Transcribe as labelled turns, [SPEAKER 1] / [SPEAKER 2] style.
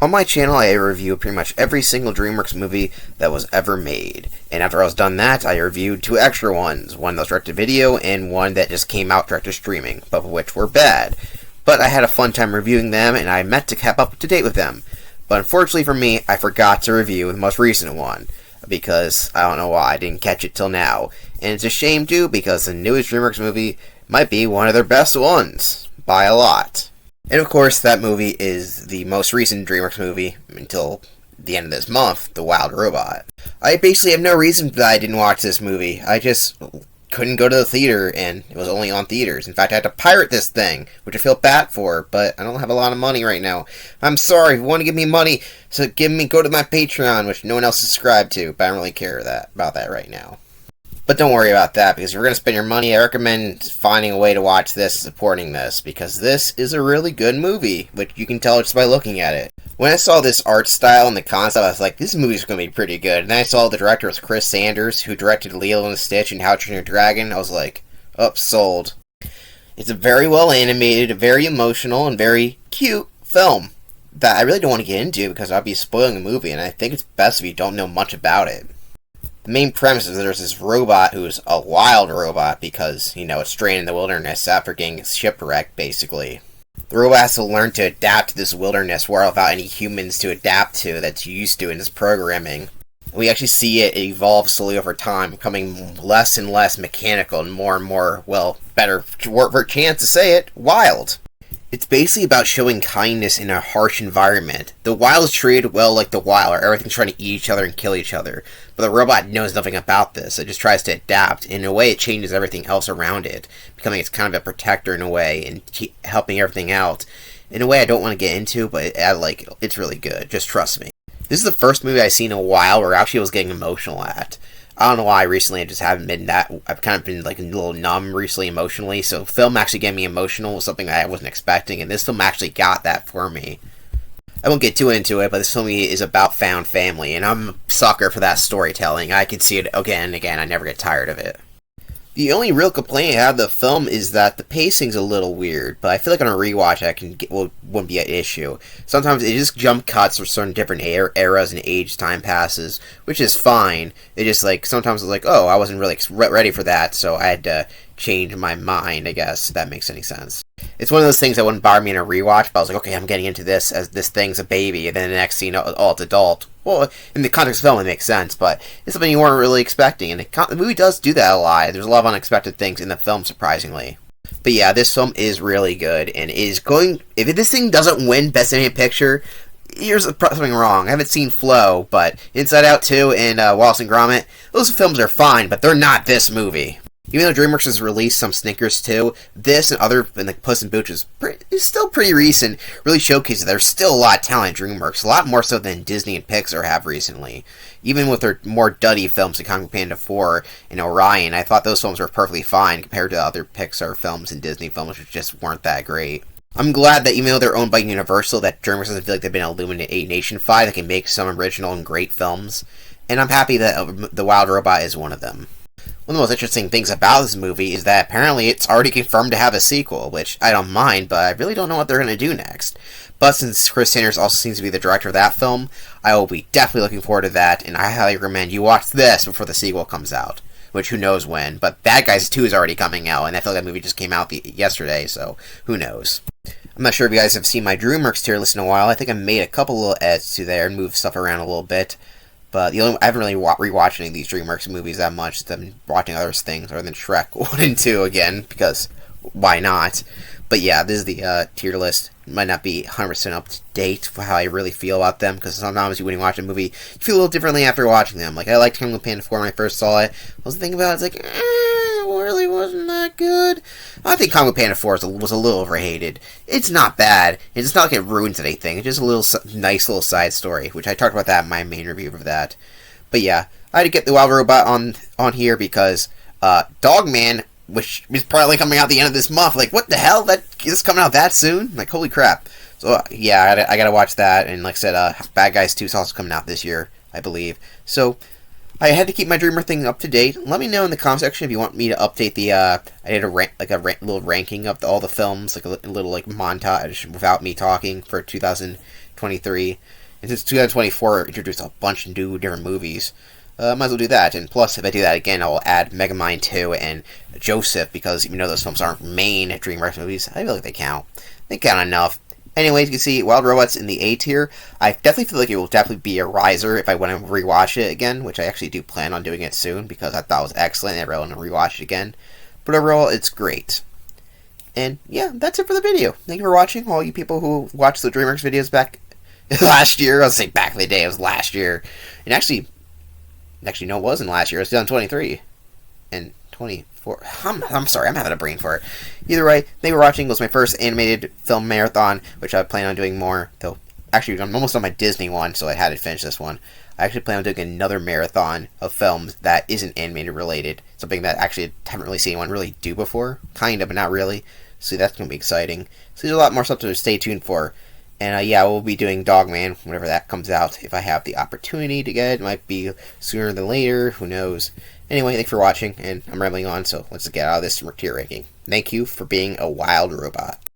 [SPEAKER 1] On my channel, I review pretty much every single DreamWorks movie that was ever made. And after I was done that, I reviewed two extra ones. One that was direct to video, and one that just came out direct to streaming, both of which were bad. But I had a fun time reviewing them, and I meant to keep up to date with them. But unfortunately for me, I forgot to review the most recent one. Because, I don't know why, I didn't catch it till now. And it's a shame too, because the newest DreamWorks movie might be one of their best ones. By a lot. And of course, that movie is the most recent DreamWorks movie until the end of this month, The Wild Robot. I basically have no reason that I didn't watch this movie. I just couldn't go to the theater, and it was only on theaters. In fact, I had to pirate this thing, which I feel bad for, but I don't have a lot of money right now. I'm sorry, if you want to give me money, so go to my Patreon, which no one else is subscribed to, but I don't really care about that right now. But don't worry about that, because if you're going to spend your money, I recommend finding a way to watch this and supporting this, because this is a really good movie, which you can tell just by looking at it. When I saw this art style and the concept, I was like, this movie's going to be pretty good. And then I saw the director was Chris Sanders, who directed Lilo and Stitch and How to Train Your Dragon. I was like, sold. It's a very well animated, very emotional, and very cute film that I really don't want to get into because I'd be spoiling the movie, and I think it's best if you don't know much about it. The main premise is there's this robot who's a wild robot because, it's stranded in the wilderness after getting shipwrecked, basically. The robot has to learn to adapt to this wilderness world without any humans to adapt to that's used to in its programming. We actually see it evolve slowly over time, becoming less and less mechanical and more, better chance to say it, wild. It's basically about showing kindness in a harsh environment. The wild is treated well like the wild, where everything's trying to eat each other and kill each other. But the robot knows nothing about this. It just tries to adapt. In a way, it changes everything else around it, becoming its kind of a protector in a way, and helping everything out. In a way I don't want to get into, but it's really good. Just trust me. This is the first movie I've seen in a while where I actually was getting emotional at. I don't know why recently I just haven't been that. I've kind of been a little numb recently emotionally, so film actually getting me emotional was something that I wasn't expecting, and this film actually got that for me. I won't get too into it, but this film is about found family, and I'm a sucker for that storytelling. I can see it again and again. I never get tired of it. The only real complaint I have with the film is that the pacing's a little weird, but I feel like on a rewatch wouldn't be an issue. Sometimes it just jump cuts for certain different eras and age time passes, which is fine. It just sometimes it's I wasn't really ready for that, so I had to change my mind, I guess, if that makes any sense. It's one of those things that wouldn't bother me in a rewatch, but I was like, okay, I'm getting into this as this thing's a baby, and then the next scene, it's adult. Well, in the context of the film, it makes sense, but it's something you weren't really expecting, and the movie does do that a lot. There's a lot of unexpected things in the film, surprisingly. But yeah, this film is really good, and if this thing doesn't win Best Animated Picture, here's something wrong. I haven't seen Flow, but Inside Out 2 and Wallace and Gromit, those films are fine, but they're not this movie. Even though DreamWorks has released some stinkers too, this and other, Puss in Boots is still pretty recent, really showcases there's still a lot of talent in DreamWorks, a lot more so than Disney and Pixar have recently. Even with their more duddy films like Kung Fu Panda 4 and Orion, I thought those films were perfectly fine compared to other Pixar films and Disney films which just weren't that great. I'm glad that even though they're owned by Universal, that DreamWorks doesn't feel like they've been Illuminate Nation-fied, they can make some original and great films, and I'm happy that The Wild Robot is one of them. One of the most interesting things about this movie is that apparently it's already confirmed to have a sequel, which I don't mind, but I really don't know what they're going to do next. But since Chris Sanders also seems to be the director of that film, I will be definitely looking forward to that, and I highly recommend you watch this before the sequel comes out. Which, who knows when, but Bad Guys 2 is already coming out, and I feel like that movie just came out yesterday, so who knows. I'm not sure if you guys have seen my DreamWorks tier list in a while. I think I made a couple little edits to there and moved stuff around a little bit. But I haven't really rewatched any of these DreamWorks movies that much. I've been watching other things other than Shrek 1 and 2 again, because why not? But yeah, this is the tier list. It might not be 100% up to date for how I really feel about them, because sometimes when you watch a movie, you feel a little differently after watching them. I liked Kung Fu Panda 4 when I first saw it. I was thinking about it, it really wasn't that good. I think Kung Fu Panda 4 was a little overhated. It's not bad. It's not like it ruins anything. It's just a nice little side story, which I talked about that in my main review of that. But yeah, I had to get the Wild Robot on here because Dogman, which is probably coming out at the end of this month. What the hell? That is coming out that soon? Holy crap. So, yeah, I gotta watch that. And like I said, Bad Guys 2 is also coming out this year, I believe. So, I had to keep my Dreamer thing up to date. Let me know in the comment section if you want me to update the. I did little ranking of all the films, like a little like montage without me talking for 2023. And since 2024 introduced a bunch of new different movies, might as well do that. And plus, if I do that again, I'll add Megamind 2 and Joseph, because even though those films aren't main DreamWorks movies, I feel like they count. They count enough. Anyways, you can see Wild Robots in the A tier. I definitely feel like it will definitely be a riser if I want to rewatch it again, which I actually do plan on doing it soon because I thought it was excellent and I really want to rewatch it again. But overall, it's great. And yeah, that's it for the video. Thank you for watching, all you people who watched the DreamWorks videos back last year. I was saying back in the day, it was last year. And actually, no, it wasn't last year. It was 2023 and 24. I'm sorry, I'm having a brain fart. Either way, thank you for watching. It was my first animated film marathon, which I plan on doing more. Though, actually, I'm almost on my Disney one, so I had to finish this one. I actually plan on doing another marathon of films that isn't animated related. Something that actually I haven't really seen anyone really do before. Kind of, but not really. So that's going to be exciting. So there's a lot more stuff to stay tuned for. And yeah, we'll be doing Dogman whenever that comes out. If I have the opportunity to get it, it might be sooner than later. Who knows? Anyway, thanks for watching, and I'm rambling on, so let's get out of this tier ranking. Thank you for being a wild robot.